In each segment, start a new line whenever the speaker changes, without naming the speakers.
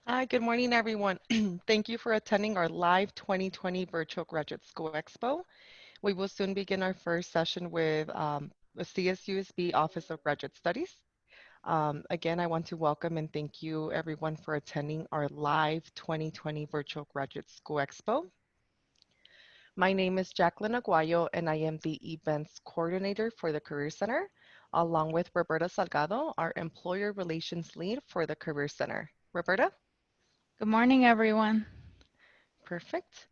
Hi, good morning, everyone. Thank you for attending our live 2020 Virtual Graduate School Expo. We will soon begin our first session with the CSUSB Office of Graduate Studies. Again, I want to welcome and thank you everyone for attending our live 2020 Virtual Graduate School Expo. My name is Jacqueline Aguayo, and I am the Events Coordinator for the Career Center, along with Roberta Salgado, our Employer Relations Lead for the Career Center. Roberta?
Good morning, everyone.
Perfect.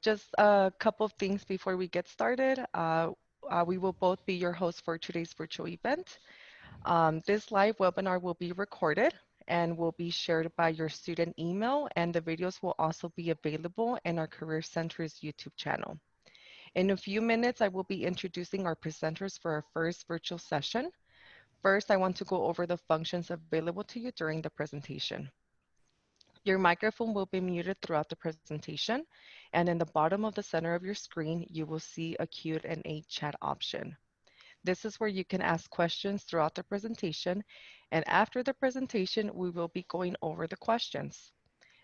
Just a couple of things before we get started. We will both be your hosts for today's virtual event. This live webinar will be recorded and will be shared by your student email, and the videos will also be available in our Career Center's YouTube channel. In a few minutes, I will be introducing our presenters for our first virtual session. First, I want to go over the functions available to you during the presentation. Your microphone will be muted throughout the presentation, and in the bottom of the center of your screen, you will see a Q&A chat option. This is where you can ask questions throughout the presentation, and after the presentation, we will be going over the questions.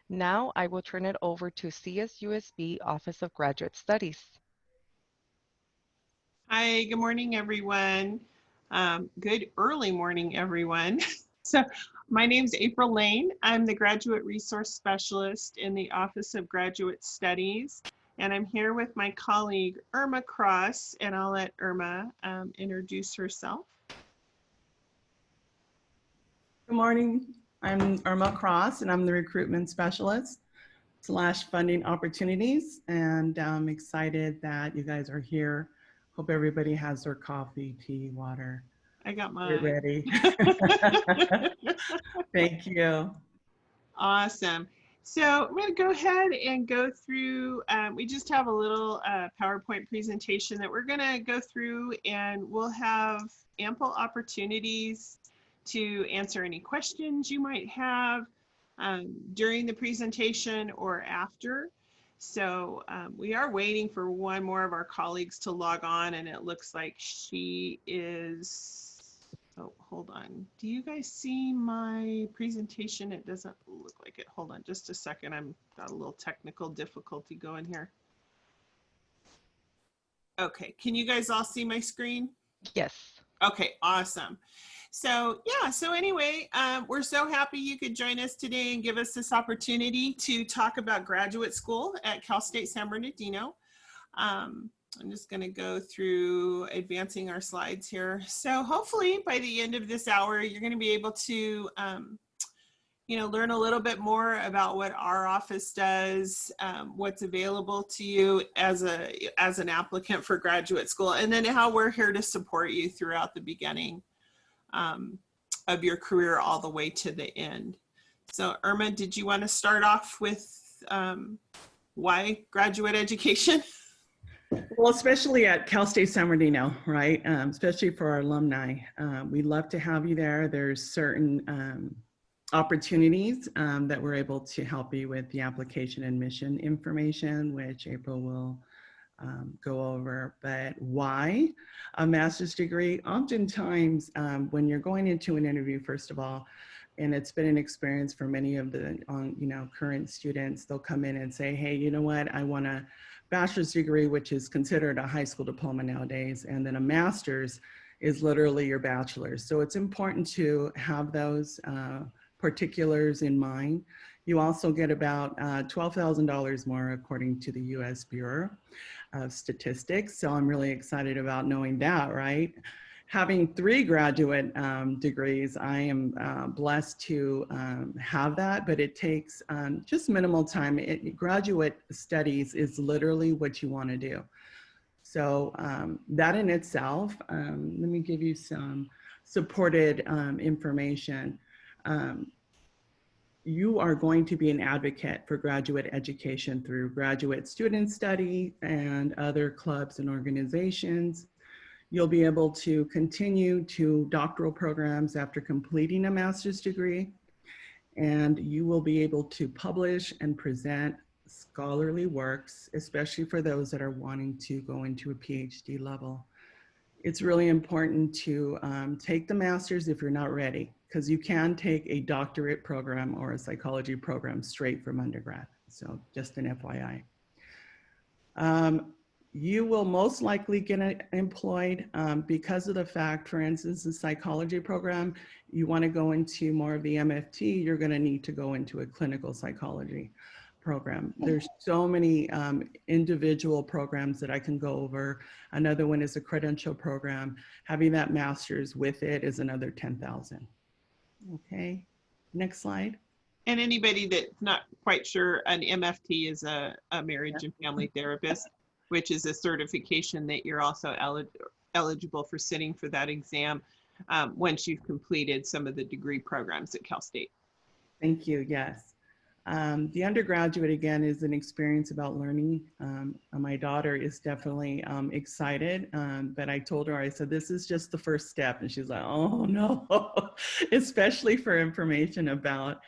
Now, I will turn it over to CSUSB Office of Graduate Studies.
Hi, good morning, everyone. Good early morning, everyone. So my name is April Lane. I'm the Graduate Resource Specialist in the Office of Graduate Studies, and I'm here with my colleague, Irma Cross, and I'll let Irma introduce herself.
Good morning. I'm Irma Cross, and I'm the Recruitment Specialist / Funding Opportunities, and I'm excited that you guys are here. Hope everybody has their coffee, tea, water.
I got
We're
mine.
ready. Thank you.
Awesome. So I'm going to go ahead and go through, we just have a little PowerPoint presentation that we're going to go through, and we'll have ample opportunities to answer any questions you might have during the presentation or after. So we are waiting for one more of our colleagues to log on, and it looks like she is, oh, hold on. Do you guys see my presentation? It doesn't look like it. Hold on just a second. I've got a little technical difficulty going here. Okay, can you guys all see my screen?
Yes.
Okay, awesome. So yeah, so anyway, we're so happy you could join us today and give us this opportunity to talk about graduate school at Cal State San Bernardino. I'm just going to go through advancing our slides here. So hopefully by the end of this hour, you're going to be able to learn a little bit more about what our office does, what's available to you as an applicant for graduate school, and then how we're here to support you throughout the beginning of your career all the way to the end. So Irma, did you want to start off with why graduate education?
Well, especially at Cal State San Bernardino, right? Especially for our alumni. We'd love to have you there. There's certain opportunities that we're able to help you with the application and admission information, which April will go over. But why a master's degree? Oftentimes when you're going into an interview, first of all, and it's been an experience for many of the current students, they'll come in and say, hey, you know what, I want a bachelor's degree, which is considered a high school diploma nowadays, and then a master's is literally your bachelor's. So it's important to have those particulars in mind. You also get about $12,000 more according to the US Bureau of Statistics. So I'm really excited about knowing that, right? Having 3 graduate degrees, I am blessed to have that, but it takes just minimal time. Graduate studies is literally what you want to do. So that in itself, let me give you some supported information. You are going to be an advocate for graduate education through graduate student study and other clubs and organizations. You'll be able to continue to doctoral programs after completing a master's degree, and you will be able to publish and present scholarly works, especially for those that are wanting to go into a PhD level. it's really important to take the master's if you're not ready, because you can take a doctorate program or a psychology program straight from undergrad. So just an FYI. You will most likely get employed because of the fact, for instance, the psychology program, you want to go into more of the MFT, you're going to need to go into a clinical psychology program. There's so many individual programs that I can go over. Another one is a credential program. Having that master's with it is another 10,000. Okay, next slide.
And anybody that's not quite sure, an MFT is a marriage and family therapist, which is a certification that you're also eligible for sitting for that exam once you've completed some of the degree programs at Cal State.
Thank you, yes. The undergraduate, again, is an experience about learning. My daughter is definitely excited, but I told her, I said, this is just the first step. And she's like, oh no, especially for information about,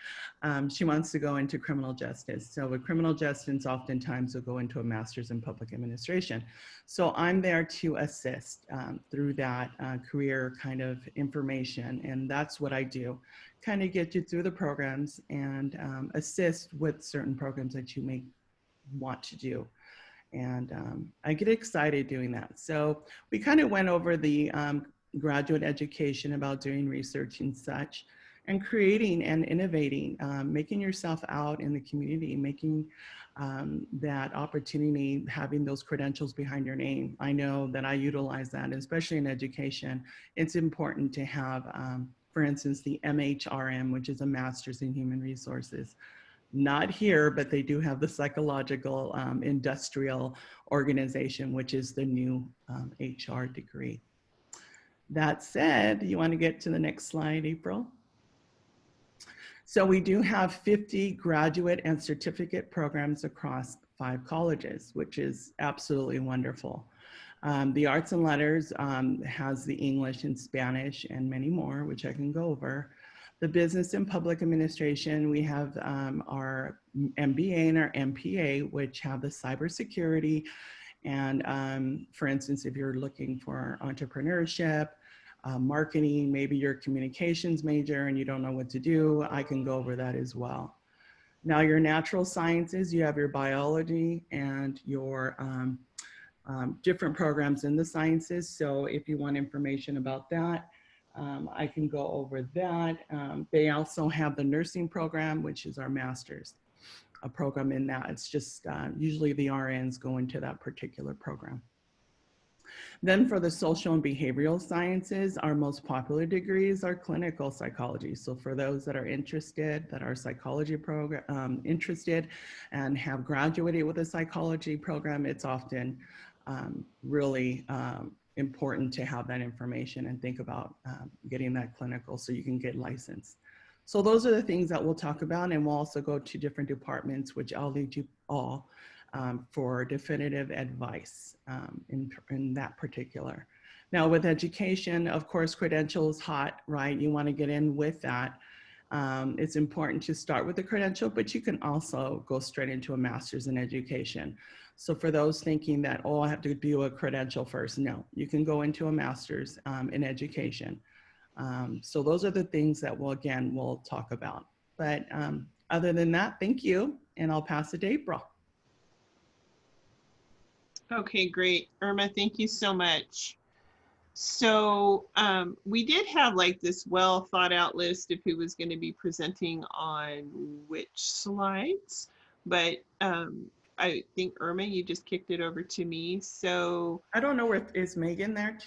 she wants to go into criminal justice. So with criminal justice, oftentimes will go into a master's in public administration. So I'm there to assist through that career kind of information. And that's what I do. Kind of get you through the programs and assist with certain programs that you may want to do. And I get excited doing that. So we kind of went over the graduate education about doing research and such, and creating and innovating, making yourself out in the community, making that opportunity, having those credentials behind your name. I know that I utilize that, especially in education. It's important to have for instance, the MHRM, which is a Master's in Human Resources. Not here, but they do have the Psychological Industrial Organization, which is the new HR degree. That said, you want to get to the next slide, April? So we do have 50 graduate and certificate programs across 5 colleges, which is absolutely wonderful. The Arts and Letters has the English and Spanish and many more, which I can go over. The Business and Public Administration, we have our MBA and our MPA, which have the cybersecurity. And for instance, if you're looking for entrepreneurship, marketing, maybe you're a communications major and you don't know what to do, I can go over that as well. Now your natural sciences, you have your biology and your different programs in the sciences. So if you want information about that, I can go over that. They also have the nursing program, which is our master's, a program in that. It's just usually the RNs go into that particular program. Then for the social and behavioral sciences, our most popular degrees are clinical psychology. So for those that are interested, that are psychology program interested and have graduated with a psychology program, it's often really important to have that information and think about getting that clinical so you can get licensed. So those are the things that we'll talk about, and we'll also go to different departments, which I'll lead you all for definitive advice in that particular. Now with education, of course, credentials hot, right? You want to get in with that. It's important to start with the credential, but you can also go straight into a master's in education. So for those thinking that, oh, I have to do a credential first, no, you can go into a master's in education. So those are the things that we'll talk about. But other than that, thank you, and I'll pass it to April.
Okay, great. Irma, thank you so much. So we did have like this well thought out list of who was going to be presenting on which slides, but I think Irma, you just kicked it over to me. So
I don't know where is Megan there.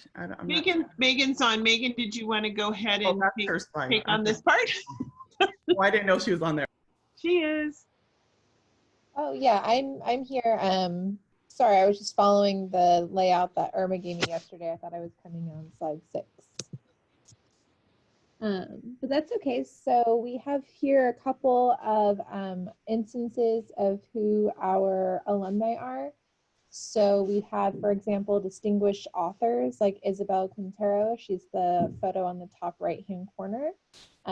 Megan's on. Megan, did you want to go ahead and take on this part?
Oh, I didn't know she was on there.
She is.
Oh yeah, I'm here. Sorry, I was just following the layout that Irma gave me yesterday. I thought I was coming on slide 6. But that's okay. So we have here a couple of instances of who our alumni are. So we have, for example, distinguished authors like Isabel Quintero. She's the photo on the top right-hand corner.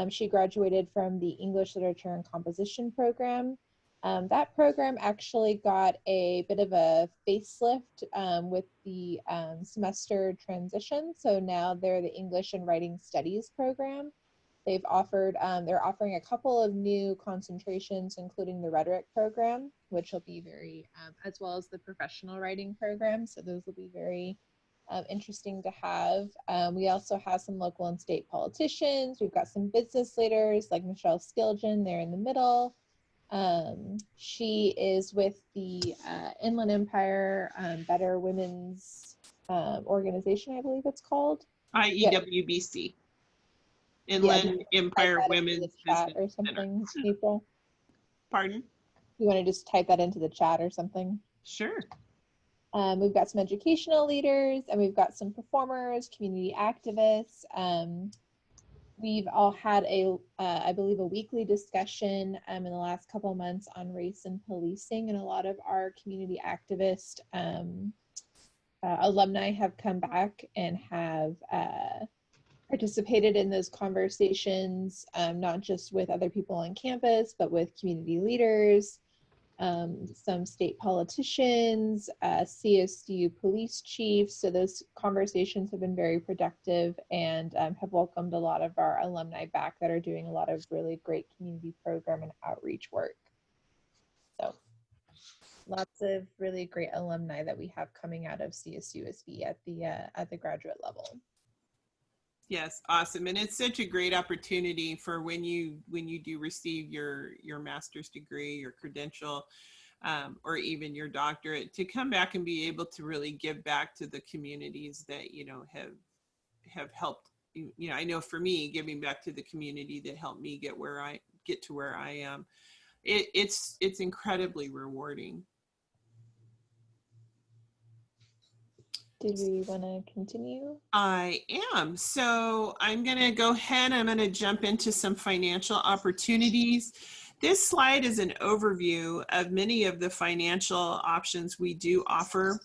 She graduated from the English Literature and Composition program. That program actually got a bit of a facelift with the semester transition. So now they're the English and Writing Studies program. They're offering a couple of new concentrations, including the rhetoric program, which will be very, as well as the professional writing program. So those will be very interesting to have. We also have some local and state politicians. We've got some business leaders like Michelle Skilgen there in the middle. She is with the Inland Empire Better Women's organization, I believe it's called.
IEWBC. Inland Empire Women's
Chat
Business
or something, April.
Pardon?
You want to just type that into the chat or something?
Sure.
We've got some educational leaders, and we've got some performers, community activists. We've all had I believe, a weekly discussion in the last couple of months on race and policing, and a lot of our community activist alumni have come back and have participated in those conversations, not just with other people on campus, but with community leaders, some state politicians, CSU police chiefs. So those conversations have been very productive and have welcomed a lot of our alumni back that are doing a lot of really great community program and outreach work. So lots of really great alumni that we have coming out of CSUSB at the graduate level.
Yes, awesome. And it's such a great opportunity for when you do receive your master's degree, your credential, or even your doctorate, to come back and be able to really give back to the communities that, you know, have helped. You know, I know for me, giving back to the community that helped me get to where I am, it's incredibly rewarding.
Did we want to continue?
I am. So I'm going to go ahead. I'm going to jump into some financial opportunities. This slide is an overview of many of the financial options we do offer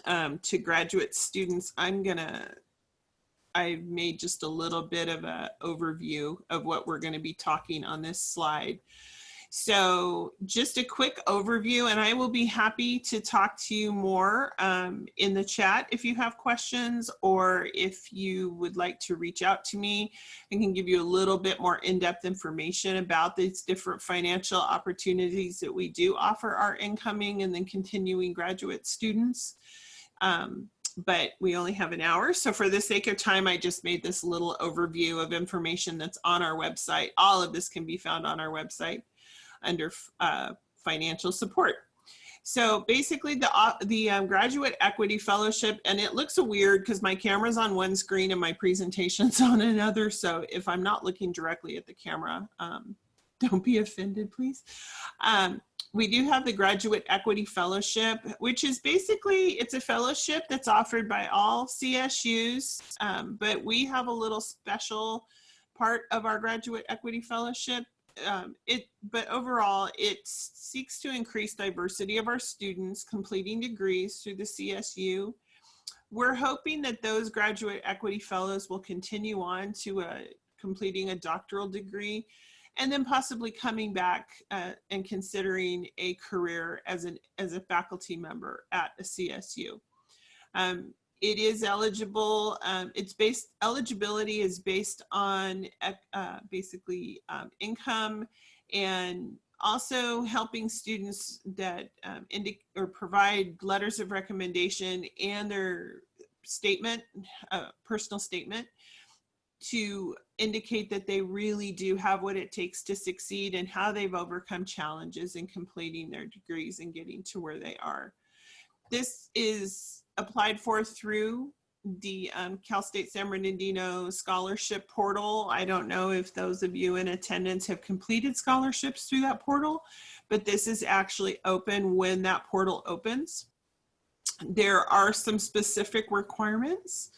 to graduate students. I've made just a little bit of an overview of what we're going to be talking on this slide. So just a quick overview, and I will be happy to talk to you more in the chat if you have questions, or if you would like to reach out to me, I can give you a little bit more in-depth information about these different financial opportunities that we do offer our incoming and then continuing graduate students. But we only have an hour. So for the sake of time, I just made this little overview of information that's on our website. All of this can be found on our website under financial support. So basically the Graduate Equity Fellowship, and it looks weird because my camera's on one screen and my presentation's on another. So if I'm not looking directly at the camera, don't be offended, please. We do have the Graduate Equity Fellowship, which is basically, it's a fellowship that's offered by all CSUs, but we have a little special part of our Graduate Equity Fellowship. But overall, it seeks to increase diversity of our students completing degrees through the CSU. We're hoping that those Graduate Equity Fellows will continue on to completing a doctoral degree, and then possibly coming back and considering a career as a faculty member at a CSU. It is eligible. Eligibility is based on basically income, and also helping students that provide letters of recommendation and their statement, personal statement, to indicate that they really do have what it takes to succeed and how they've overcome challenges in completing their degrees and getting to where they are. This is applied for through the Cal State San Bernardino scholarship portal. I don't know if those of you in attendance have completed scholarships through that portal, but this is actually open when that portal opens. There are some specific requirements.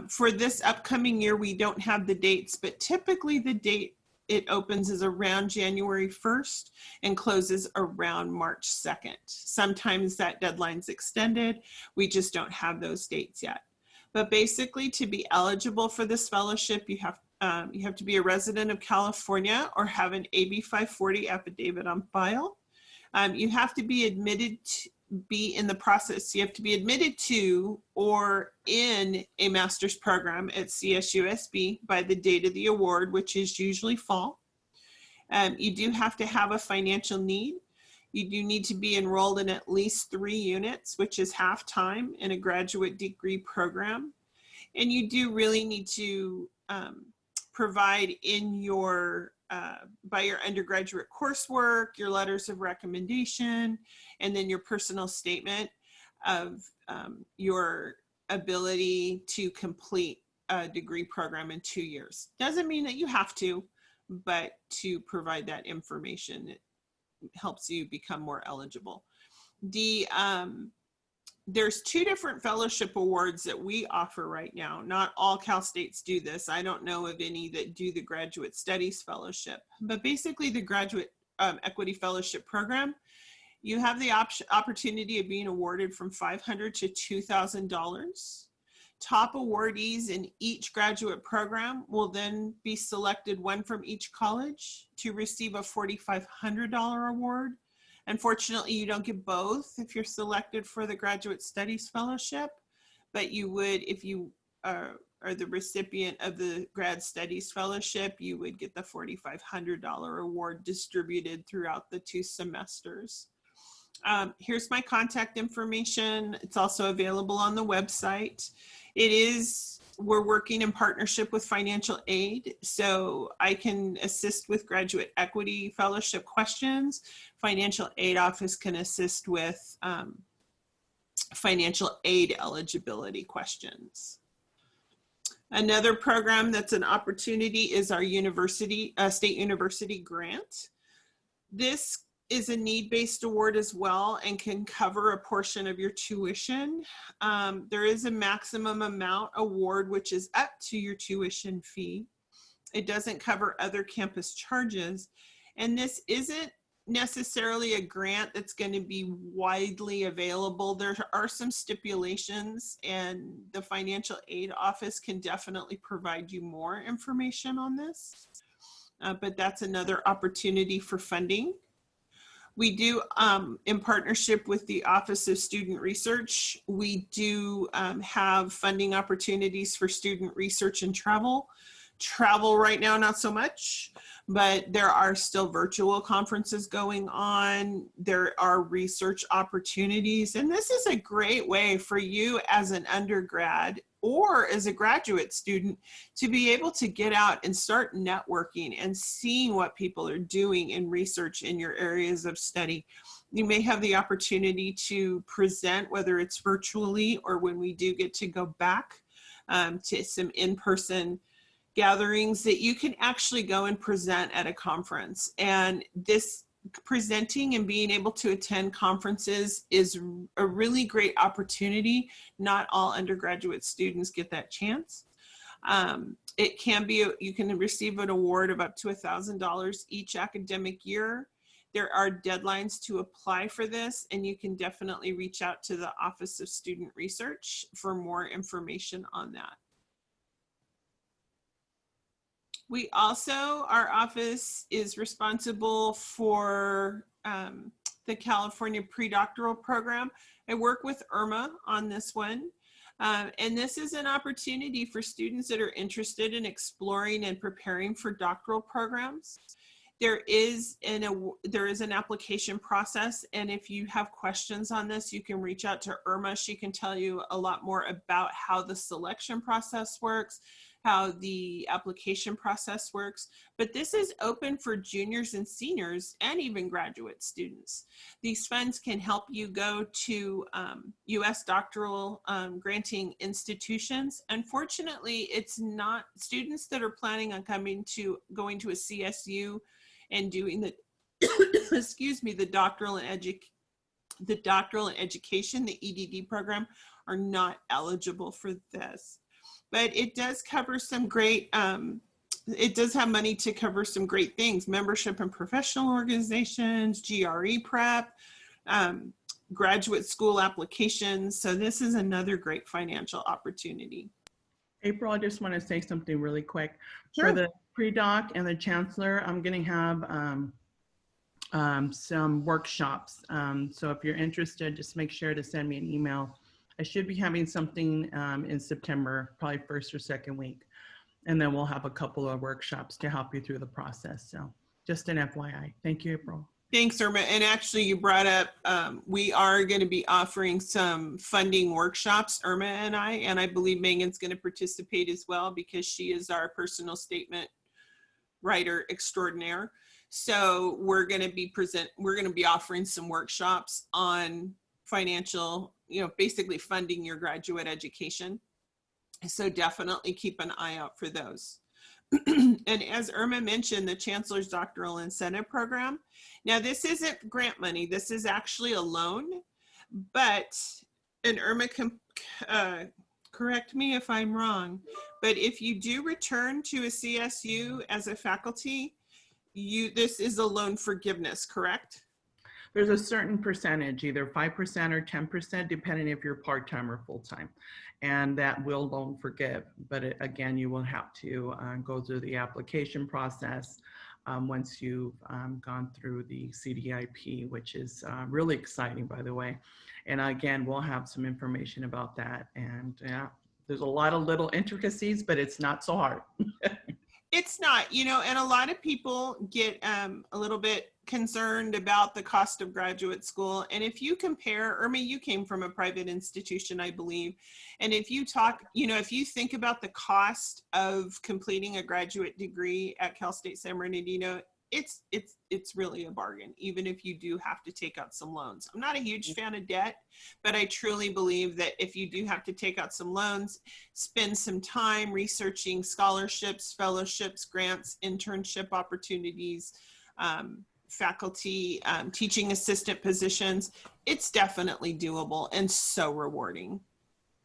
For this upcoming year, we don't have the dates, but typically the date it opens is around January 1st and closes around March 2nd. Sometimes that deadline's extended. We just don't have those dates yet. But basically, to be eligible for this fellowship, you have You have to be a resident of California or have an AB 540 affidavit on file. You have to be admitted to be in the process. You have to be admitted to or in a master's program at CSUSB by the date of the award, which is usually fall. You do have to have a financial need. You do need to be enrolled in at least 3 units, which is half time in a graduate degree program. And you do really need to provide in your by your undergraduate coursework, your letters of recommendation, and then your personal statement of your ability to complete a degree program in 2 years. Doesn't mean that you have to, but to provide that information, it helps you become more eligible. There's 2 different fellowship awards that we offer right now. Not all Cal States do this. I don't know of any that do the Graduate Studies Fellowship, but basically the Graduate Equity Fellowship Program, you have the opportunity of being awarded from $500 to $2,000. Top awardees in each graduate program will then be selected, 1 from each college, to receive a $4,500 award. Unfortunately, you don't get both if you're selected for the Graduate Studies Fellowship, but you would, if you are the recipient of the Grad Studies Fellowship, you would get the $4,500 award distributed throughout the 2 semesters. Here's my contact information. It's also available on the website. We're working in partnership with financial aid, so I can assist with graduate equity fellowship questions. Financial aid office can assist with financial aid eligibility questions. Another program that's an opportunity is our state university grant. This is a need-based award as well and can cover a portion of your tuition. There is a maximum amount award, which is up to your tuition fee. It doesn't cover other campus charges. And this isn't necessarily a grant that's going to be widely available. There are some stipulations, and the financial aid office can definitely provide you more information on this. But that's another opportunity for funding. We do, in partnership with the Office of Student Research, we do have funding opportunities for student research and travel. Travel right now, not so much, but there are still virtual conferences going on. There are research opportunities, and this is a great way for you as an undergrad or as a graduate student to be able to get out and start networking and seeing what people are doing in research in your areas of study. You may have the opportunity to present, whether it's virtually or when we do get to go back to some in-person gatherings, that you can actually go and present at a conference. And this presenting and being able to attend conferences is a really great opportunity. Not all undergraduate students get that chance. It can be, you can receive an award of up to $1,000 each academic year. There are deadlines to apply for this, and you can definitely reach out to the Office of Student Research for more information on that. We also, our office is responsible for the California Predoctoral Program. I work with Irma on this one. And this is an opportunity for students that are interested in exploring and preparing for doctoral programs. There is an application process, and if you have questions on this, you can reach out to Irma. She can tell you a lot more about how the selection process works, how the application process works, but this is open for juniors and seniors and even graduate students. These funds can help you go to U.S. doctoral granting institutions. Unfortunately, it's not educators that are planning on going to a CSU and doing the, excuse me, the doctoral and education, the EDD program, are not eligible for this. But it does cover some great, it does have money to cover some great things: membership in professional organizations, GRE prep, graduate school applications. So this is another great financial opportunity.
April, I just want to say something really quick.
Sure.
For the pre-doc and the chancellor, I'm going to have some workshops. So if you're interested, just make sure to send me an email. I should be having something in September, probably first or second week. And then we'll have a couple of workshops to help you through the process. So just an FYI. Thank you, April.
Thanks, Irma. And actually, you brought up, we are going to be offering some funding workshops, Irma and I believe Megan's going to participate as well because she is our personal statement writer extraordinaire. So we're going to be offering some workshops on financial, basically funding your graduate education. So definitely keep an eye out for those. And as Irma mentioned, the Chancellor's Doctoral Incentive Program. Now, this isn't grant money. This is actually a loan, but, and Irma can correct me if I'm wrong, but if you do return to a CSU as a faculty, this is a loan forgiveness, correct?
There's a certain percentage, either 5% or 10%, depending if you're part-time or full-time. And that will loan forgive. But again, you will have to go through the application process once you've gone through the CDIP, which is really exciting, by the way. And again, we'll have some information about that. And yeah, there's a lot of little intricacies, but it's not so hard.
It's not, and a lot of people get a little bit concerned about the cost of graduate school. And if you compare, Irma, you came from a private institution, I believe. And if you talk, if you think about the cost of completing a graduate degree at Cal State San Bernardino, it's really a bargain, even if you do have to take out some loans. I'm not a huge fan of debt, but I truly believe that if you do have to take out some loans, spend some time researching scholarships, fellowships, grants, internship opportunities, faculty, teaching assistant positions, it's definitely doable and so rewarding.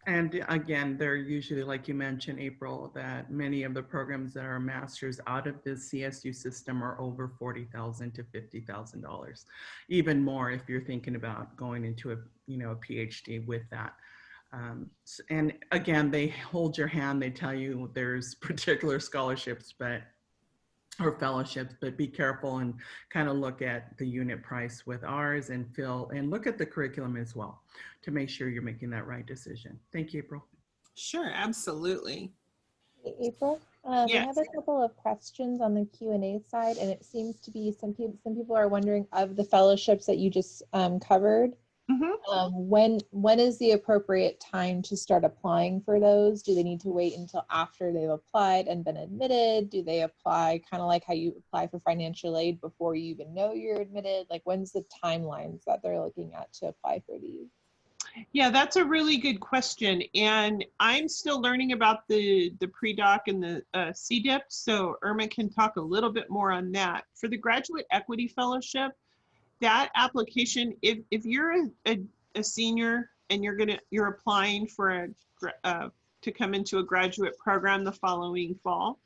And again, they're usually, like you mentioned, April, that many of the programs that are masters out of the CSU system are over $40,000 to $50,000, even more if you're thinking about going into a PhD with that. And again, they hold your hand. They tell you there's particular scholarships, or fellowships, but be careful and kind of look at the unit price with ours and look at the curriculum as well to make sure you're making that right decision. Thank you, April.
Sure, absolutely.
Hey, April, we have a couple of questions on the Q&A side, and it seems to be some people are wondering of the fellowships that you just covered. When is the appropriate time to start applying for those? Do they need to wait until after they've applied and been admitted? Do they apply kind of like how you apply for financial aid before you even know you're admitted? Like, when's the timelines that they're looking at to apply for these?
Yeah, that's a really good question. And I'm still learning about the PreDoc and the CDIP, so Irma can talk a little bit more on that. For the Graduate Equity Fellowship, that application, if you're a senior and you're applying for to come into a graduate program the following fall,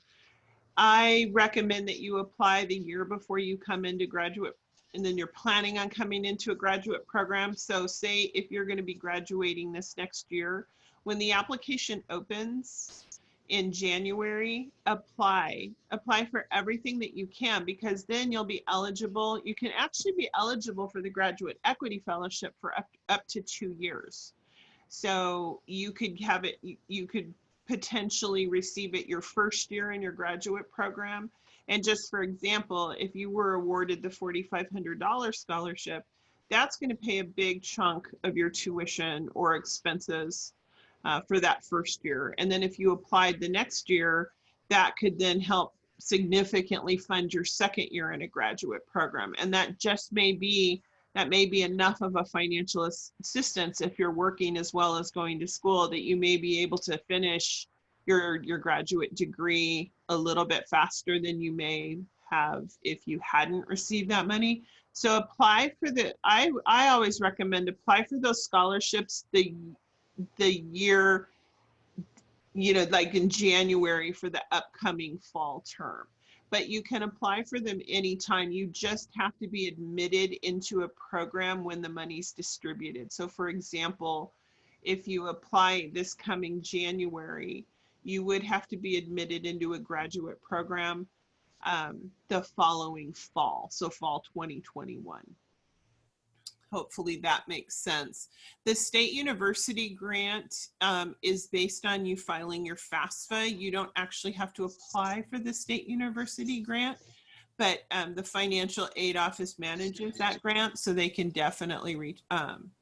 I recommend that you apply the year before you come into graduate, and then you're planning on coming into a graduate program. So say if you're going to be graduating this next year, when the application opens in January, apply for everything that you can, because then you'll be eligible. You can actually be eligible for the Graduate Equity Fellowship for up to 2 years. So you could have it, you could potentially receive it your first year in your graduate program. And just for example, if you were awarded the $4,500 scholarship, that's going to pay a big chunk of your tuition or expenses for that first year. And then if you applied the next year, that could then help significantly fund your second year in a graduate program. And that just may be enough of a financial assistance if you're working as well as going to school, that you may be able to finish your graduate degree a little bit faster than you may have if you hadn't received that money. So apply for I always recommend apply for those scholarships the year, like in January for the upcoming fall term. But you can apply for them anytime. You just have to be admitted into a program when the money's distributed. So for example, if you apply this coming January, you would have to be admitted into a graduate program the following fall, so fall 2021. Hopefully that makes sense. The state university grant is based on you filing your FAFSA. You don't actually have to apply for the state university grant, but the financial aid office manages that grant, so they can definitely reach,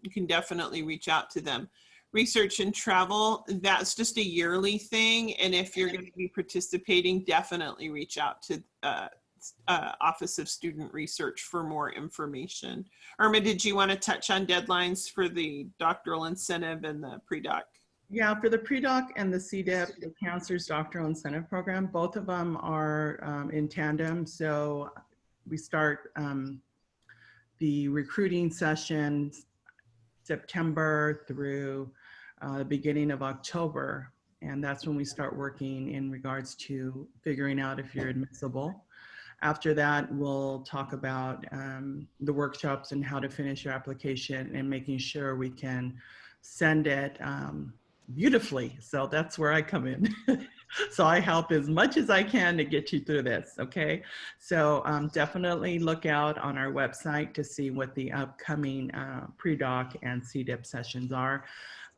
you can definitely reach out to them. Research and travel, that's just a yearly thing. And if you're going to be participating, definitely reach out to Office of Student Research for more information. Irma, did you want to touch on deadlines for the doctoral incentive and the PreDoc?
Yeah, for the PreDoc and the CDIP, the Cancer's Doctoral Incentive Program, both of them are in tandem. So we start the recruiting sessions September through the beginning of October. And that's when we start working in regards to figuring out if you're admissible. After that, we'll talk about the workshops and how to finish your application and making sure we can send it beautifully. So that's where I come in. So I help as much as I can to get you through this, okay? So definitely look out on our website to see what the upcoming PreDoc and CDIP sessions are.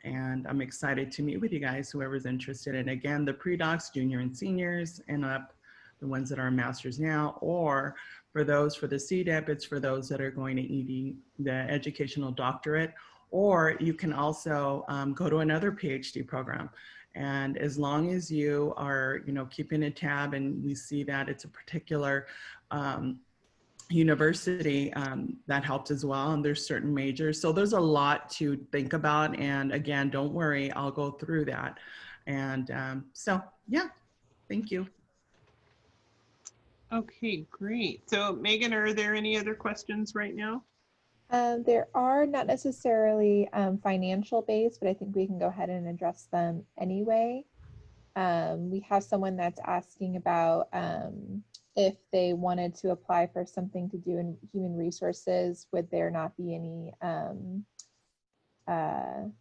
And I'm excited to meet with you guys, whoever's interested. And again, the PreDocs, junior and seniors, and up, the ones that are masters now, or for those for the CDIP, it's for those that are going to ED, the educational doctorate, or you can also go to another PhD program. And as long as you are, keeping a tab and we see that it's a particular university, that helps as well. And there's certain majors. So there's a lot to think about. And again, don't worry, I'll go through that. And so, yeah, thank you.
Okay, great. So Megan, are there any other questions right now?
There are not necessarily financial based, but I think we can go ahead and address them anyway. We have someone that's asking about if they wanted to apply for something to do in human resources, would there not be any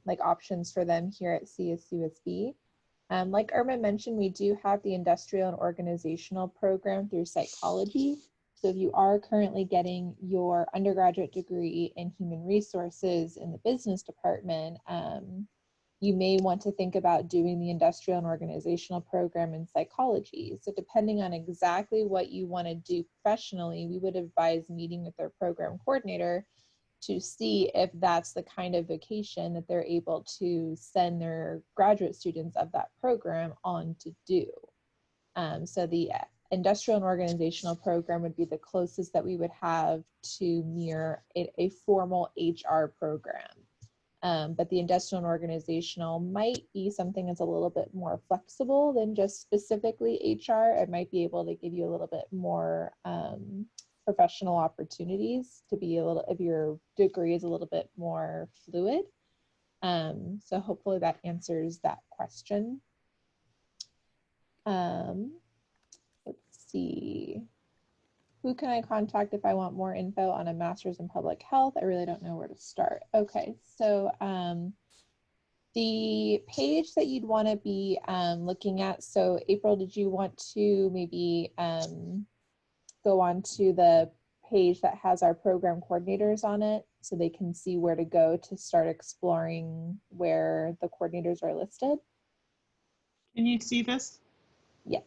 like options for them here at CSUSB? Like Irma mentioned, we do have the industrial and organizational program through psychology. So if you are currently getting your undergraduate degree in human resources in the business department, you may want to think about doing the industrial and organizational program in psychology. So depending on exactly what you want to do professionally, we would advise meeting with their program coordinator to see if that's the kind of vocation that they're able to send their graduate students of that program on to do. So the industrial and organizational program would be the closest that we would have to mirror a formal HR program. But the industrial and organizational might be something that's a little bit more flexible than just specifically HR. It might be able to give you a little bit more professional opportunities to be a little, if your degree is a little bit more fluid. So hopefully that answers that question. Let's see. Who can I contact if I want more info on a master's in public health? I really don't know where to start. Okay, so the page that you'd want to be looking at. So April, did you want to maybe go on to the page that has our program coordinators on it so they can see where to go to start exploring where the coordinators are listed?
Can you see this?
Yes.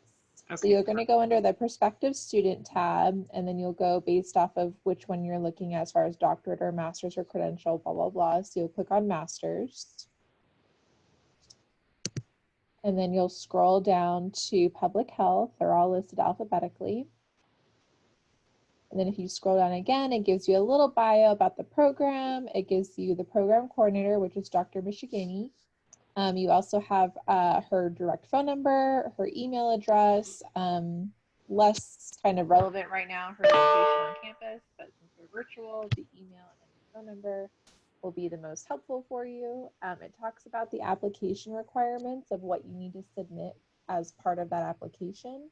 Okay.
So you're going to go under the prospective student tab, and then you'll go based off of which one you're looking at as far as doctorate or master's or credential, blah, blah, blah. So you'll click on master's. And then you'll scroll down to public health. They're all listed alphabetically. And then if you scroll down again, it gives you a little bio about the program. It gives you the program coordinator, which is Dr. Michigani. You also have her direct phone number, her email address, less kind of relevant right now, her location on campus, but since we're virtual, the email and the phone number will be the most helpful for you. It talks about the application requirements of what you need to submit as part of that application.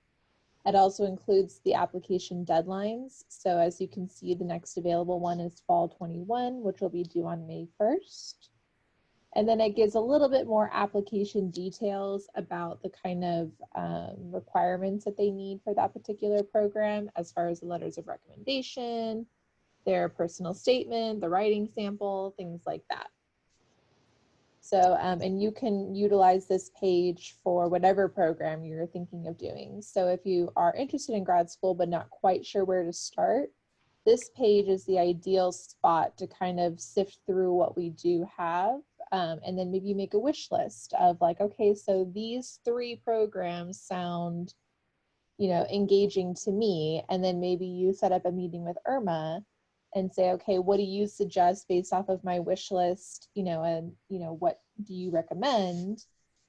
It also includes the application deadlines. So as you can see, the next available one is fall 21, which will be due on May 1st. And then it gives a little bit more application details about the kind of requirements that they need for that particular program, as far as the letters of recommendation, their personal statement, the writing sample, things like that. So, and you can utilize this page for whatever program you're thinking of doing. So if you are interested in grad school but not quite sure where to start, this page is the ideal spot to kind of sift through what we do have. And then maybe make a wish list of like, okay, so these 3 programs sound, you know, engaging to me. And then maybe you set up a meeting with Irma and say, okay, what do you suggest based off of my wish list, you know, and, you know, what do you recommend?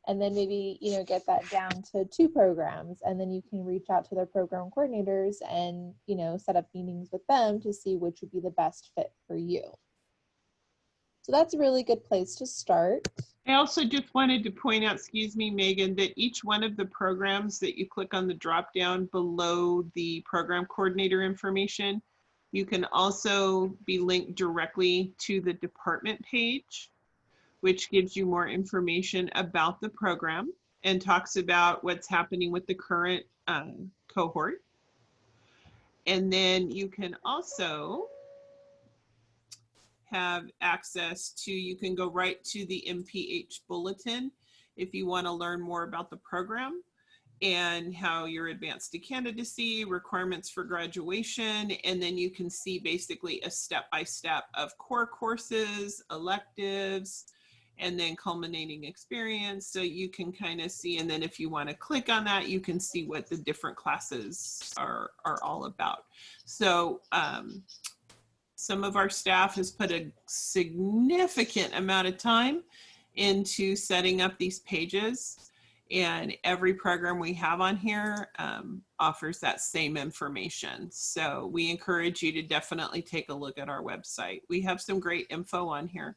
And then maybe, you know, get that down to 2 programs, and then you can reach out to their program coordinators and, you know, set up meetings with them to see which would be the best fit for you. So that's a really good place to start.
I also just wanted to point out, excuse me, Megan, that each one of the programs that you click on the drop down below the program coordinator information, you can also be linked directly to the department page, which gives you more information about the program and talks about what's happening with the current cohort. And then you can also have access to, you can go right to the MPH bulletin if you want to learn more about the program and how you're advanced to candidacy, requirements for graduation, and then you can see basically a step-by-step of core courses, electives, and then culminating experience. So you can kind of see, and then if you want to click on that, you can see what the different classes are all about. So some of our staff has put a significant amount of time into setting up these pages, and every program we have on here offers that same information. So we encourage you to definitely take a look at our website. We have some great info on here.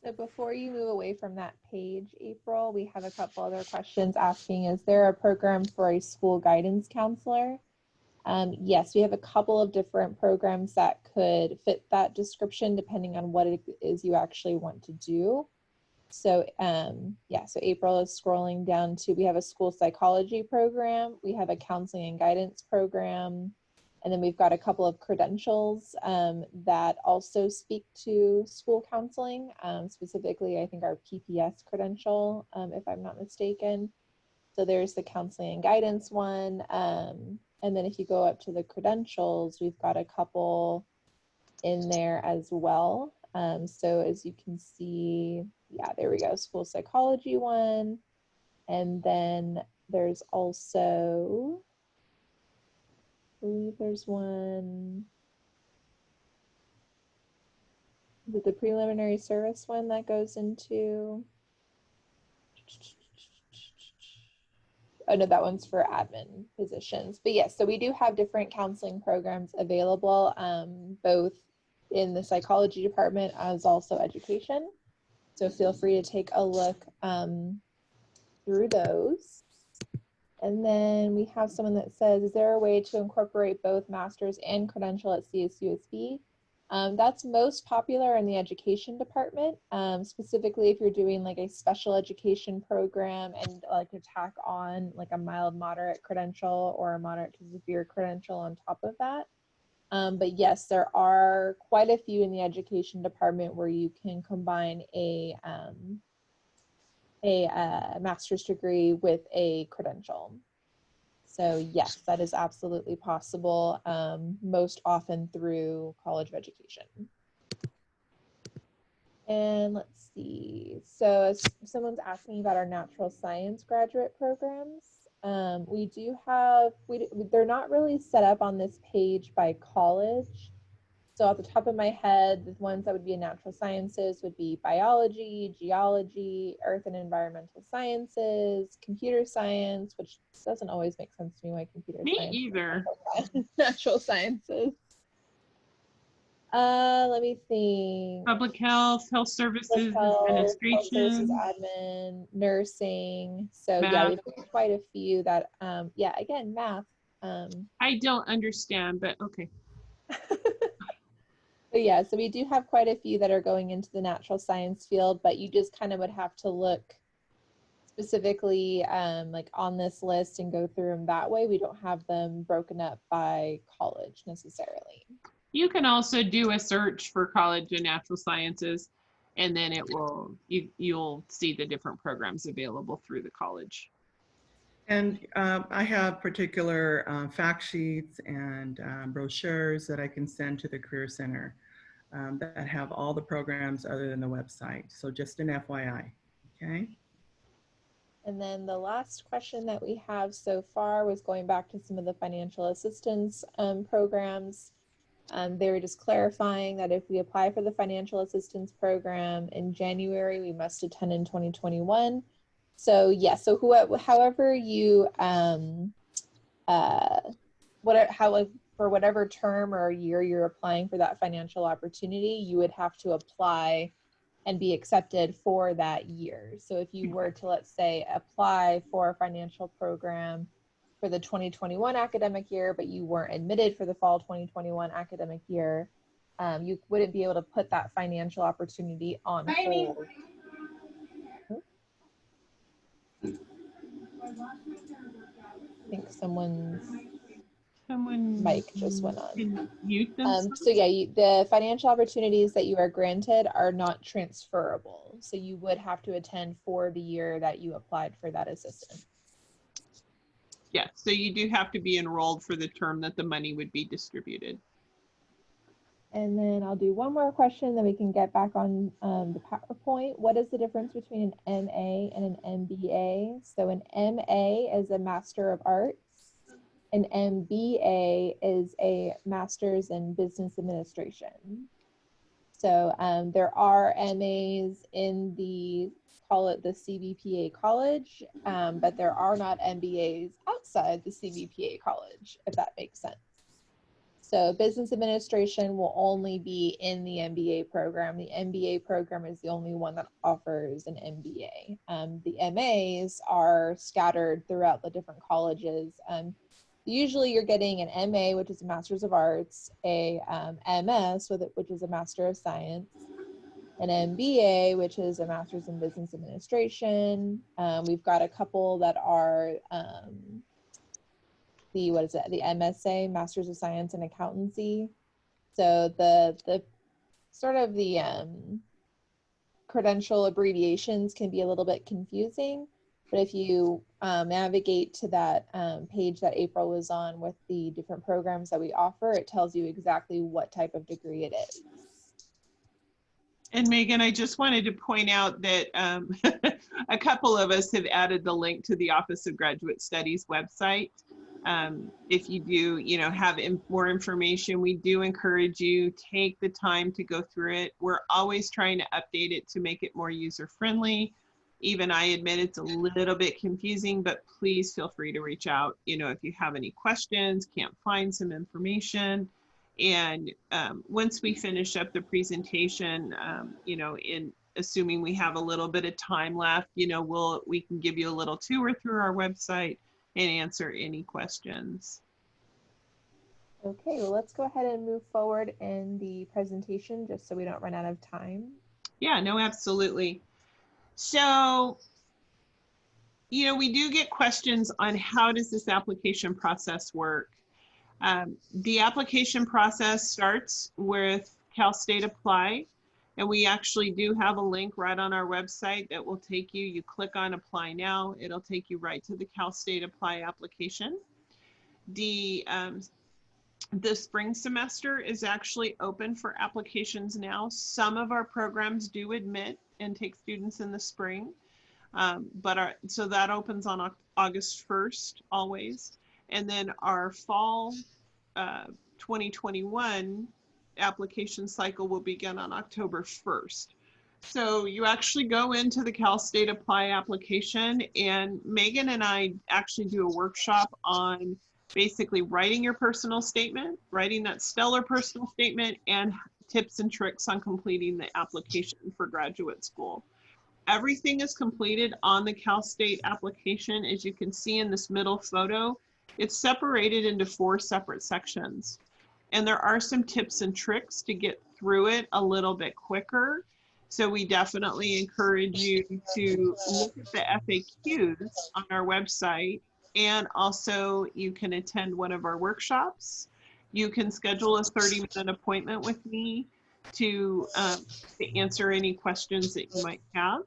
So before you move away from that page, April, we have a couple other questions asking, is there a program for a school guidance counselor? Yes, we have a couple of different programs that could fit that description depending on what it is you actually want to do. So yeah, so April is scrolling down to, we have a school psychology program, we have a counseling and guidance program, and then we've got a couple of credentials that also speak to school counseling, specifically I think our PPS credential, if I'm not mistaken. So there's the counseling and guidance one. And then if you go up to the credentials, we've got a couple in there as well. So as you can see, yeah, there we go, school psychology one. And then there's also, I believe there's one, is it the preliminary service one that goes into, oh no, that one's for admin positions. But yes, so we do have different counseling programs available, both in the psychology department as also education. So feel free to take a look through those. And then we have someone that says, is there a way to incorporate both master's and credential at CSUSB? That's most popular in the education department, specifically if you're doing like a special education program and like to tack on like a mild moderate credential or a moderate to severe credential on top of that. But yes, there are quite a few in the education department where you can combine a master's degree with a credential. So yes, that is absolutely possible, most often through College of Education. And let's see, so someone's asking about our natural science graduate programs. We do have, they're not really set up on this page by college. So off the top of my head, the ones that would be in natural sciences would be biology, geology, earth and environmental sciences, computer science, which doesn't always make sense to me why computer science.
Me either.
Natural sciences. Let me think.
Public health, health services,
Health
administration,
services, admin, nursing. So
math.
yeah, we've got quite a few that, yeah, again, math.
I don't understand, but okay.
But yeah, so we do have quite a few that are going into the natural science field, but you just kind of would have to look specifically like on this list and go through them that way. We don't have them broken up by college necessarily.
You can also do a search for college and natural sciences, and then it will, you'll see the different programs available through the college.
And I have particular fact sheets and brochures that I can send to the Career Center that have all the programs other than the website. So just an FYI, okay?
And then the last question that we have so far was going back to some of the financial assistance programs. They were just clarifying that if we apply for the financial assistance program in January, we must attend in 2021. So yeah, so however you, for whatever term or year you're applying for that financial opportunity, you would have to apply and be accepted for that year. So if you were to, let's say, apply for a financial program for the 2021 academic year, but you weren't admitted for the fall 2021 academic year, you wouldn't be able to put that financial opportunity on hold. I think someone's mic just went on.
Mute them.
So yeah, the financial opportunities that you are granted are not transferable. So you would have to attend for the year that you applied for that assistance.
Yeah, so you do have to be enrolled for the term that the money would be distributed.
And then I'll do one more question, then we can get back on the PowerPoint. What is the difference between an MA and an MBA? So an MA is a Master of Arts. An MBA is a Master's in Business Administration. So there are MAs in the, call it the CBPA college, but there are not MBAs outside the CBPA college, if that makes sense. So business administration will only be in the MBA program. The MBA program is the only one that offers an MBA. The MAs are scattered throughout the different colleges. Usually you're getting an MA, which is a Master's of Arts, a MS, which is a Master of Science, an MBA, which is a Master's in Business Administration. We've got a couple that are the MSA, Masters of Science in Accountancy. So the sort of the credential abbreviations can be a little bit confusing, but if you navigate to that page that April was on with the different programs that we offer, it tells you exactly what type of degree it is.
And Megan, I just wanted to point out that a couple of us have added the link to the Office of Graduate Studies website. If you do, have more information, we do encourage you, take the time to go through it. We're always trying to update it to make it more user-friendly. Even I admit it's a little bit confusing, but please feel free to reach out, if you have any questions, can't find some information. And once we finish up the presentation, in assuming we have a little bit of time left, we can give you a little tour through our website and answer any questions.
Okay, well, let's go ahead and move forward in the presentation just so we don't run out of time.
Yeah, no, absolutely. So, we do get questions on how does this application process work? The application process starts with Cal State Apply, and we actually do have a link right on our website that will take you, you click on Apply Now, it'll take you right to the Cal State Apply application. The spring semester is actually open for applications now. Some of our programs do admit and take students in the spring, so that opens on August 1st always. And then our fall 2021 application cycle will begin on October 1st. So you actually go into the Cal State Apply application, and Megan and I actually do a workshop on basically writing your personal statement, writing that stellar personal statement, and tips and tricks on completing the application for graduate school. Everything is completed on the Cal State application. As you can see in this middle photo, it's separated into 4 separate sections. And there are some tips and tricks to get through it a little bit quicker. So we definitely encourage you to look at the FAQs on our website, and also you can attend one of our workshops. You can schedule a 30-minute appointment with me to answer any questions that you might have.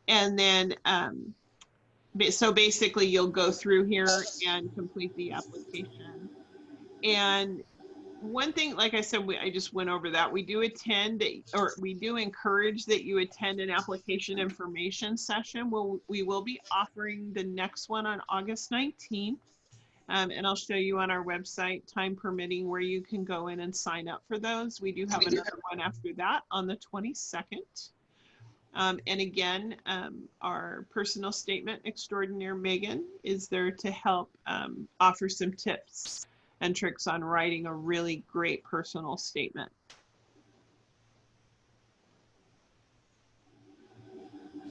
And then, so basically you'll go through here and complete the application. And one thing, like I said, I just went over that. We do we do encourage that you attend an application information session. We will be offering the next one on August 19th. And I'll show you on our website, time permitting, where you can go in and sign up for those. We do have another one after that on the 22nd. And again, our personal statement extraordinaire, Megan, is there to help offer some tips and tricks on writing a really great personal statement.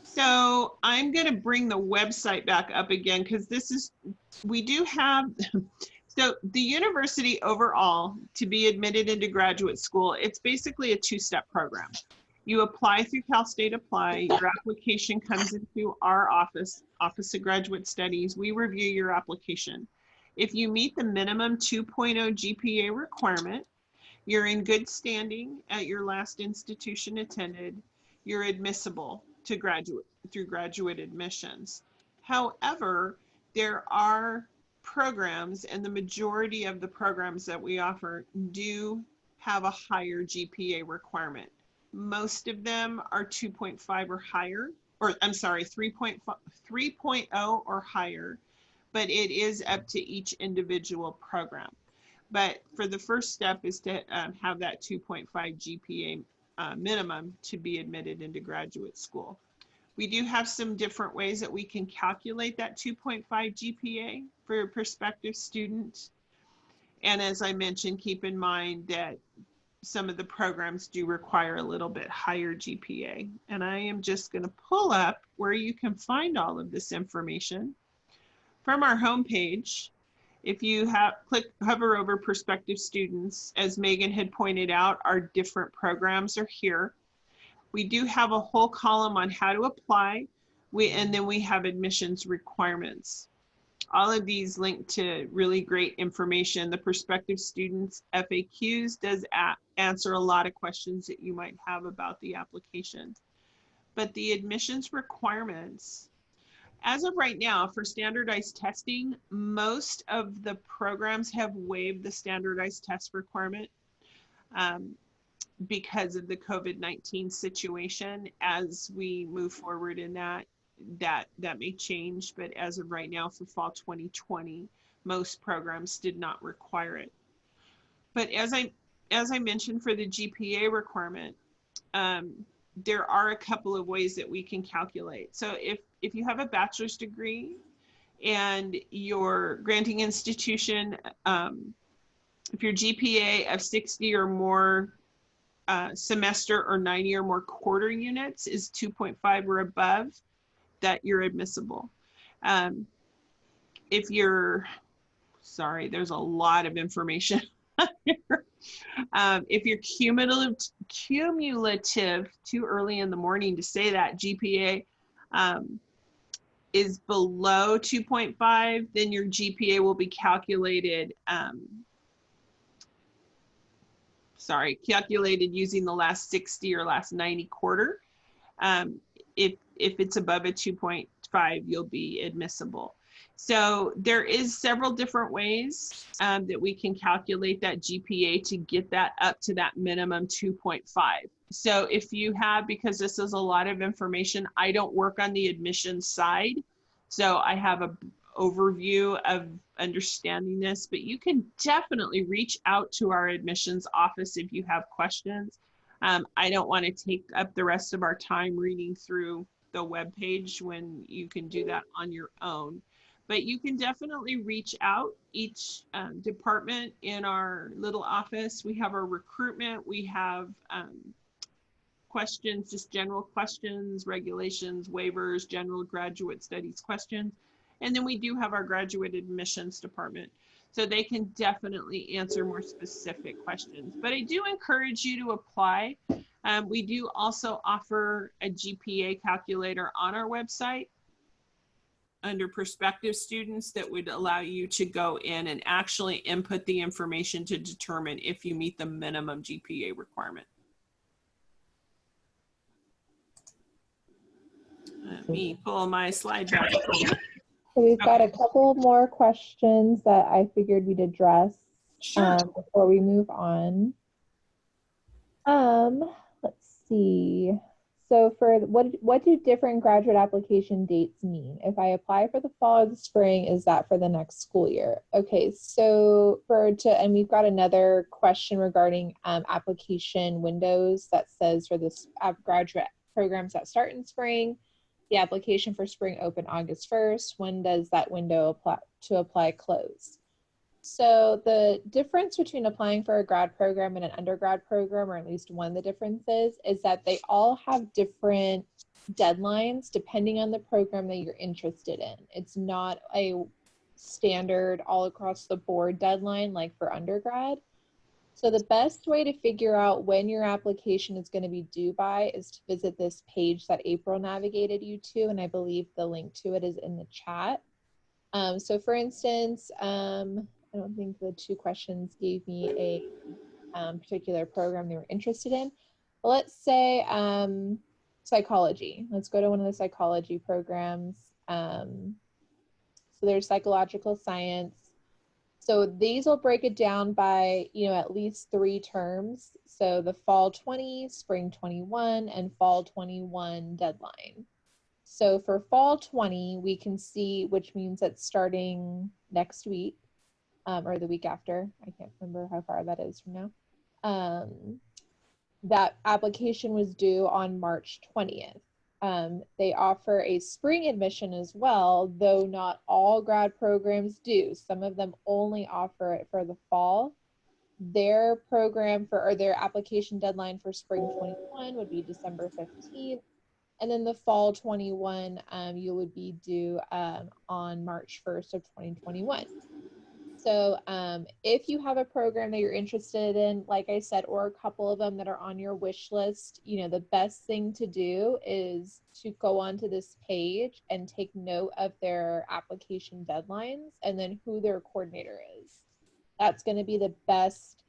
So I'm going to bring the website back up again, because we do have, so the university overall, to be admitted into graduate school, it's basically a two-step program. You apply through Cal State Apply, your application comes into our Office of Graduate Studies. We review your application. If you meet the minimum 2.0 GPA requirement, you're in good standing at your last institution attended, you're admissible to through graduate admissions. However, there are programs, and the majority of the programs that we offer do have a higher GPA requirement. Most of them are 2.5 or higher, or I'm sorry, 3.0 or higher, but it is up to each individual program. But for the first step is to have that 2.5 GPA minimum to be admitted into graduate school. We do have some different ways that we can calculate that 2.5 GPA for a prospective student. And as I mentioned, keep in mind that some of the programs do require a little bit higher GPA. And I am just going to pull up where you can find all of this information from our homepage. If you hover over prospective students, as Megan had pointed out, our different programs are here. We do have a whole column on how to apply, and then we have admissions requirements. All of these link to really great information. The prospective students FAQs does answer a lot of questions that you might have about the application. But the admissions requirements, as of right now, for standardized testing, most of the programs have waived the standardized test requirement because of the COVID-19 situation. As we move forward in that may change, but as of right now for fall 2020, most programs did not require it. But as I mentioned, for the GPA requirement, there are a couple of ways that we can calculate. So if you have a bachelor's degree and your granting institution, if your GPA of 60 or more semester or 90 or more quarter units is 2.5 or above, that you're admissible. If you're, sorry, there's a lot of information here. If you're cumulative, too early in the morning to say that, GPA is below 2.5, then your GPA will be calculated, calculated using the last 60 or last 90 quarter. If it's above a 2.5, you'll be admissible. So there is several different ways that we can calculate that GPA to get that up to that minimum 2.5. So if you have, because this is a lot of information, I don't work on the admissions side, so I have an overview of understanding this, but you can definitely reach out to our admissions office if you have questions. I don't want to take up the rest of our time reading through the webpage when you can do that on your own. But you can definitely reach out. Each department in our little office, we have our recruitment, we have questions, just general questions, regulations, waivers, general graduate studies questions. And then we do have our graduate admissions department. So they can definitely answer more specific questions. But I do encourage you to apply. We do also offer a GPA calculator on our website under prospective students that would allow you to go in and actually input the information to determine if you meet the minimum GPA requirement. Let me pull my slide back.
So we've got a couple more questions that I figured we'd address
Sure.
before we move on. Let's see. So for what do different graduate application dates mean? If I apply for the fall or the spring, is that for the next school year? Okay, so and we've got another question regarding application windows that says for this graduate programs that start in spring, the application for spring open August 1st. When does that window apply close? So the difference between applying for a grad program and an undergrad program, or at least one of the differences, is that they all have different deadlines depending on the program that you're interested in. It's not a standard all across the board deadline like for undergrad. So the best way to figure out when your application is going to be due by is to visit this page that April navigated you to, and I believe the link to it is in the chat. So for instance, I don't think the two questions gave me a particular program they were interested in. But let's say psychology. Let's go to one of the psychology programs. So there's psychological science. So these will break it down by, at least 3 terms. So the fall 20, spring 21, and fall 21 deadline. So for fall 20, we can see, which means it's starting next week. Or the week after. I can't remember how far that is from now. That application was due on March 20th. They offer a spring admission as well, though not all grad programs do. Some of them only offer it for the fall. Their their application deadline for spring 21 would be December 15th. And then the fall 21, you would be due on March 1st of 2021. So if you have a program that you're interested in, like I said, or a couple of them that are on your wish list, the best thing to do is to go onto this page and take note of their application deadlines and then who their coordinator is. That's going to be the best,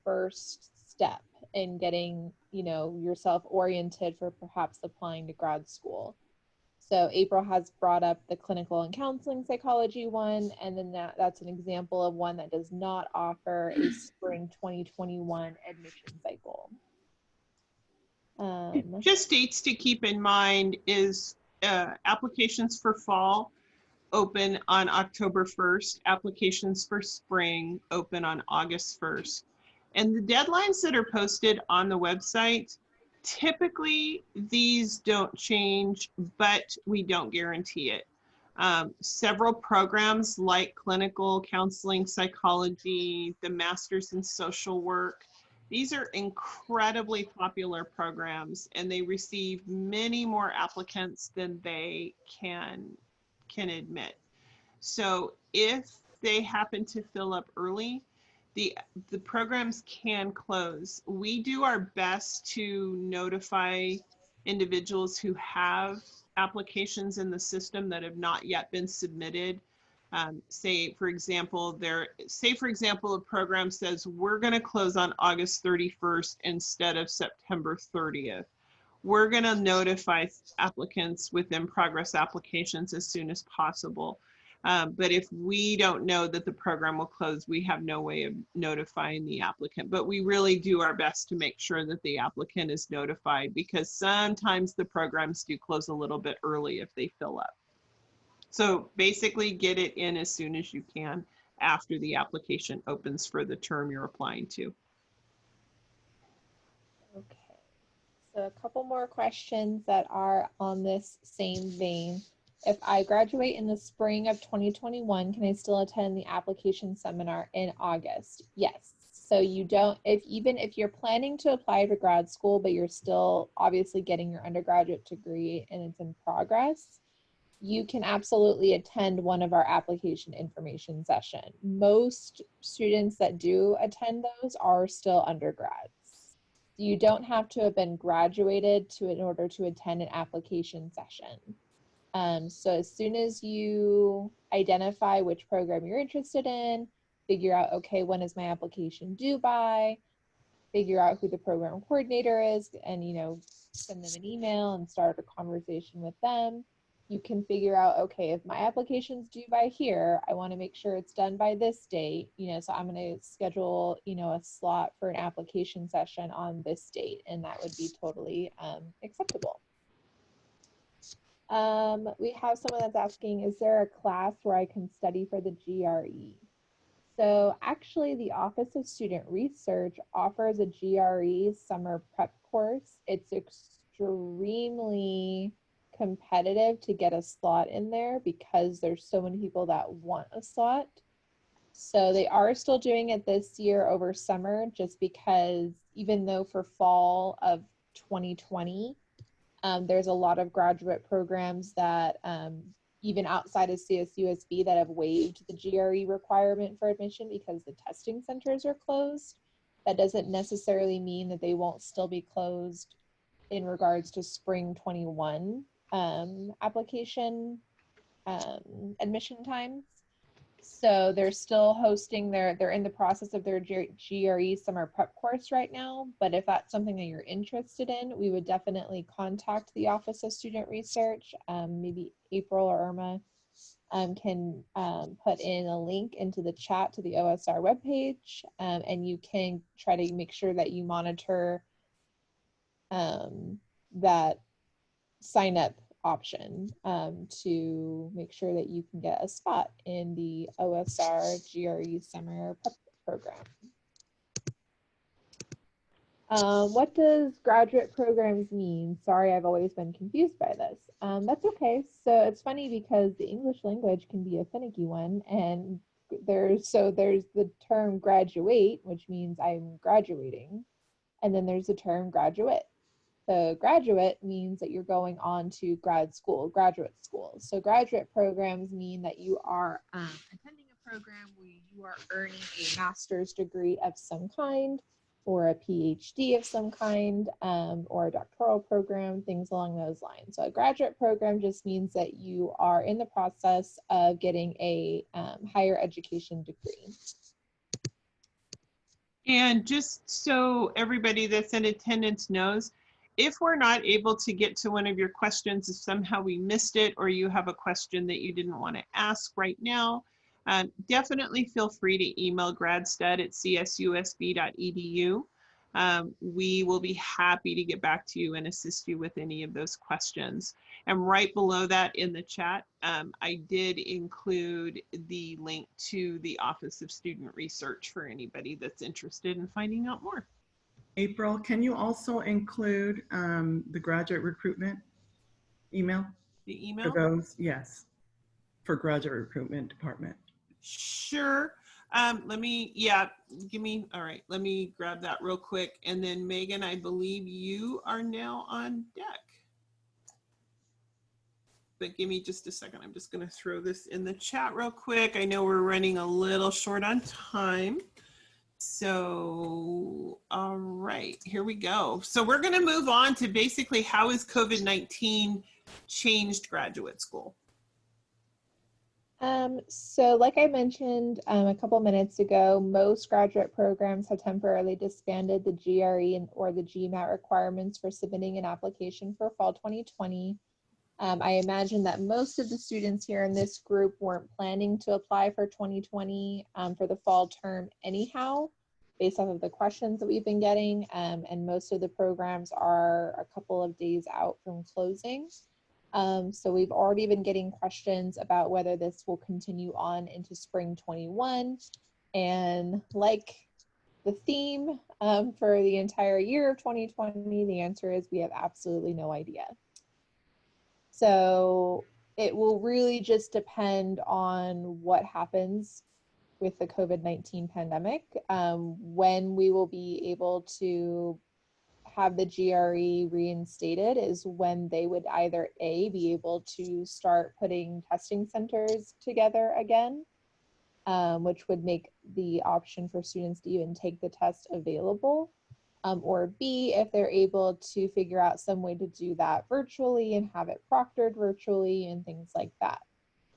first step in getting, yourself oriented for perhaps applying to grad school. So April has brought up the clinical and counseling psychology one, and then that's an example of one that does not offer a spring 2021 admission cycle.
Just dates to keep in mind is applications for fall open on October 1st, applications for spring open on August 1st. And the deadlines that are posted on the website, typically these don't change, but we don't guarantee it. Several programs like clinical counseling psychology, the Masters in Social Work, these are incredibly popular programs, and they receive many more applicants than they can admit. So if they happen to fill up early, the programs can close. We do our best to notify individuals who have applications in the system that have not yet been submitted. Say for example, a program says we're going to close on August 31st instead of September 30th. We're going to notify applicants with in-progress applications as soon as possible. But if we don't know that the program will close, we have no way of notifying the applicant. But we really do our best to make sure that the applicant is notified, because sometimes the programs do close a little bit early if they fill up. So basically get it in as soon as you can after the application opens for the term you're applying to.
Okay. So a couple more questions that are on this same vein. If I graduate in the spring of 2021, can I still attend the application seminar in August? Yes. So you don't, even if you're planning to apply to grad school, but you're still obviously getting your undergraduate degree and it's in progress, you can absolutely attend one of our application information session. Most students that do attend those are still undergrads. You don't have to have been graduated in order to attend an application session. So as soon as you identify which program you're interested in, figure out, okay, when is my application due by, figure out who the program coordinator is, and send them an email and start a conversation with them. You can figure out, okay, if my application's due by here, I want to make sure it's done by this date, so I'm going to schedule, a slot for an application session on this date, and that would be totally acceptable. We have someone that's asking, is there a class where I can study for the GRE? So actually, the Office of Student Research offers a GRE summer prep course. It's extremely competitive to get a slot in there because there's so many people that want a slot. So they are still doing it this year over summer, just because even though for fall of 2020, there's a lot of graduate programs that even outside of CSUSB that have waived the GRE requirement for admission because the testing centers are closed. That doesn't necessarily mean that they won't still be closed in regards to spring 21 application admission times. So they're still hosting they're in the process of their GRE summer prep course right now. But if that's something that you're interested in, we would definitely contact the Office of Student Research. Maybe April or Irma can put in a link into the chat to the OSR webpage, and you can try to make sure that you monitor that sign up option to make sure that you can get a spot in the OSR GRE summer prep program. What does graduate programs mean? Sorry, I've always been confused by this. That's okay. So it's funny because the English language can be a finicky one, and there's the term graduate, which means I'm graduating, and then there's the term graduate. So graduate means that you're going on to graduate school. So graduate programs mean that you are attending a program where you are earning a master's degree of some kind, or a PhD of some kind, or a doctoral program, things along those lines. So a graduate program just means that you are in the process of getting a higher education degree.
And just so everybody that's in attendance knows, if we're not able to get to one of your questions, if somehow we missed it, or you have a question that you didn't want to ask right now, definitely feel free to email gradstud@csusb.edu. We will be happy to get back to you and assist you with any of those questions. And right below that in the chat, I did include the link to the Office of Student Research for anybody that's interested in finding out more.
April, can you also include the graduate recruitment email?
The email?
For those, yes, for graduate recruitment department.
Sure. All right, let me grab that real quick. And then Megan, I believe you are now on deck. But give me just a second. I'm just going to throw this in the chat real quick. I know we're running a little short on time. So, all right, here we go. So we're going to move on to basically how has COVID-19 changed graduate school?
So like I mentioned a couple minutes ago, most graduate programs have temporarily disbanded the GRE or the GMAT requirements for submitting an application for fall 2020. I imagine that most of the students here in this group weren't planning to apply for 2020 for the fall term anyhow, based off of the questions that we've been getting, and most of the programs are a couple of days out from closing. So we've already been getting questions about whether this will continue on into spring 21. And like the theme for the entire year of 2020, the answer is we have absolutely no idea. So it will really just depend on what happens with the COVID-19 pandemic, when we will be able to have the GRE reinstated is when they would either A, be able to start putting testing centers together again, which would make the option for students to even take the test available, or B, if they're able to figure out some way to do that virtually and have it proctored virtually and things like that.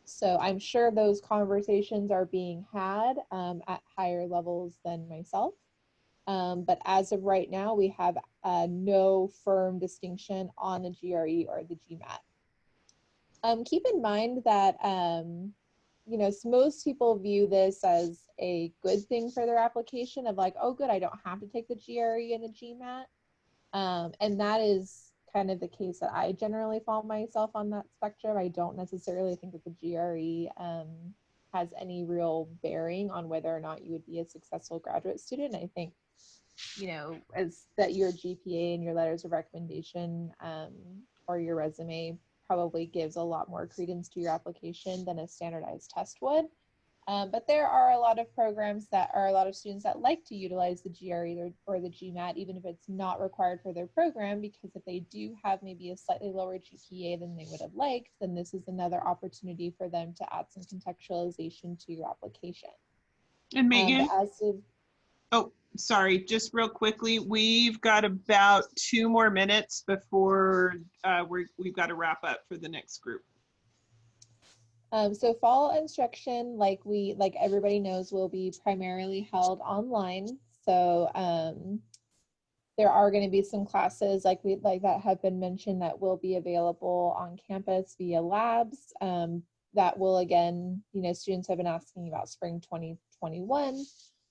So I'm sure those conversations are being had at higher levels than myself. But as of right now, we have no firm distinction on the GRE or the GMAT. Keep in mind that, you know, most people view this as a good thing for their application of like, oh, good, I don't have to take the GRE and the GMAT. And that is kind of the case that I generally fall myself on that spectrum. I don't necessarily think that the GRE has any real bearing on whether or not you would be a successful graduate student. I think, you know, as that your GPA and your letters of recommendation or your resume probably gives a lot more credence to your application than a standardized test would. But there are a lot of programs that are a lot of students that like to utilize the GRE or the GMAT, even if it's not required for their program, because if they do have maybe a slightly lower GPA than they would have liked, then this is another opportunity for them to add some contextualization to your application.
And Megan,
But as of,
oh, sorry, just real quickly, we've got about 2 more minutes before we've got to wrap up for the next group.
so fall instruction, like everybody knows, will be primarily held online. So there are going to be some classes like that have been mentioned that will be available on campus via labs. That will, again, you know, students have been asking about spring 2021.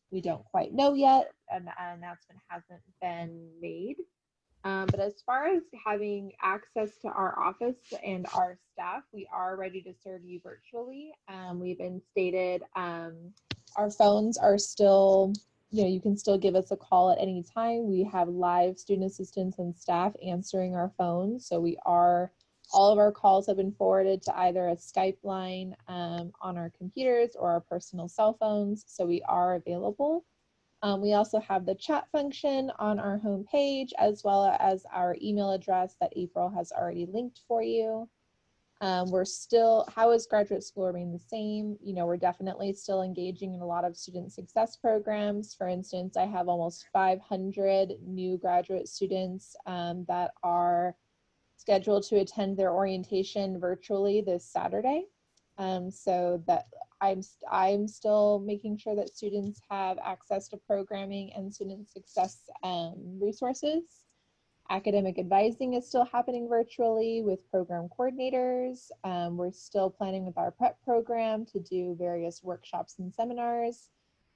We don't quite know yet. An announcement hasn't been made. But as far as having access to our office and our staff, we are ready to serve you virtually. We've been stated, our phones are still, you know, you can still give us a call at any time. We have live student assistants and staff answering our phones. So all of our calls have been forwarded to either a Skype line on our computers or our personal cell phones. So we are available. We also have the chat function on our homepage, as well as our email address that April has already linked for you. We're still, how is graduate school remain the same? You know, we're definitely still engaging in a lot of student success programs. For instance, I have almost 500 new graduate students that are scheduled to attend their orientation virtually this Saturday. So that I'm still making sure that students have access to programming and student success resources. Academic advising is still happening virtually with program coordinators. We're still planning with our prep program to do various workshops and seminars.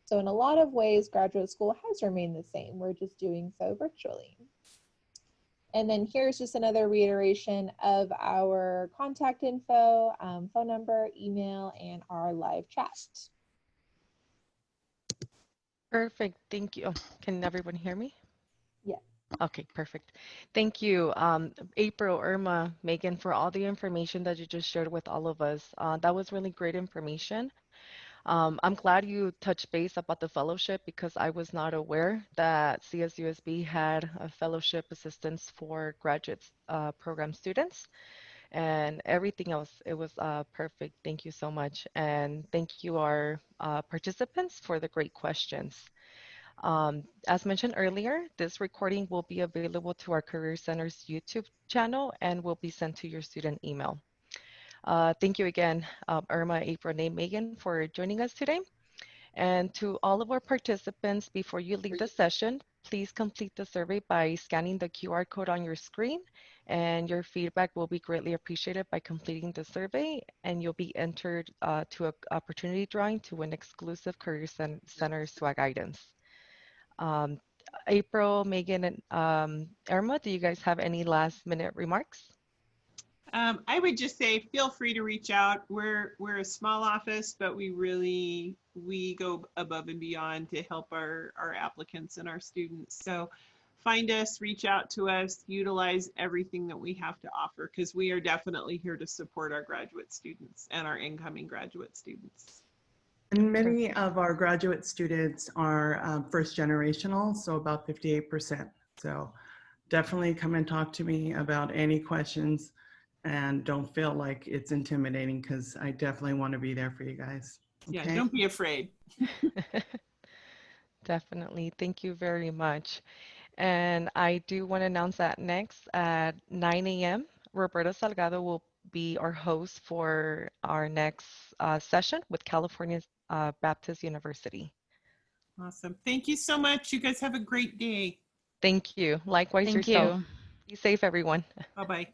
So in a lot of ways, graduate school has remained the same. We're just doing so virtually. And then here's just another reiteration of our contact info, phone number, email, and our live chat.
Perfect. Thank you. Can everyone hear me?
Yeah.
Okay, perfect. Thank you, April, Irma, Megan, for all the information that you just shared with all of us. That was really great information. I'm glad you touched base about the fellowship because I was not aware that CSUSB had a fellowship assistance for graduate program students and everything else. It was perfect. Thank you so much. And thank you, our participants, for the great questions. As mentioned earlier, this recording will be available to our Career Center's YouTube channel and will be sent to your student email. Thank you again, Irma, April, and Megan, for joining us today. And to all of our participants, before you leave the session, please complete the survey by scanning the QR code on your screen, and your feedback will be greatly appreciated by completing the survey, and you'll be entered to an opportunity drawing to win exclusive Career Center swag items. Um, April, Megan, and Irma, do you guys have any last minute remarks?
I would just say, feel free to reach out. We're a small office, but we go above and beyond to help our applicants and our students. So find us, reach out to us, utilize everything that we have to offer, because we are definitely here to support our graduate students and our incoming graduate students.
And many of our graduate students are first generational, so about 58%. So definitely come and talk to me about any questions, and don't feel like it's intimidating, because I definitely want to be there for you guys.
Yeah,
Okay.
don't be afraid.
Definitely. Thank you very much. And I do want to announce that next at 9 a.m., Roberta Salgado will be our host for our next session with California Baptist University.
Awesome. Thank you so much. You guys have a great day.
Thank you. Likewise
Thank
yourself.
you.
Be safe, everyone.
Bye-bye.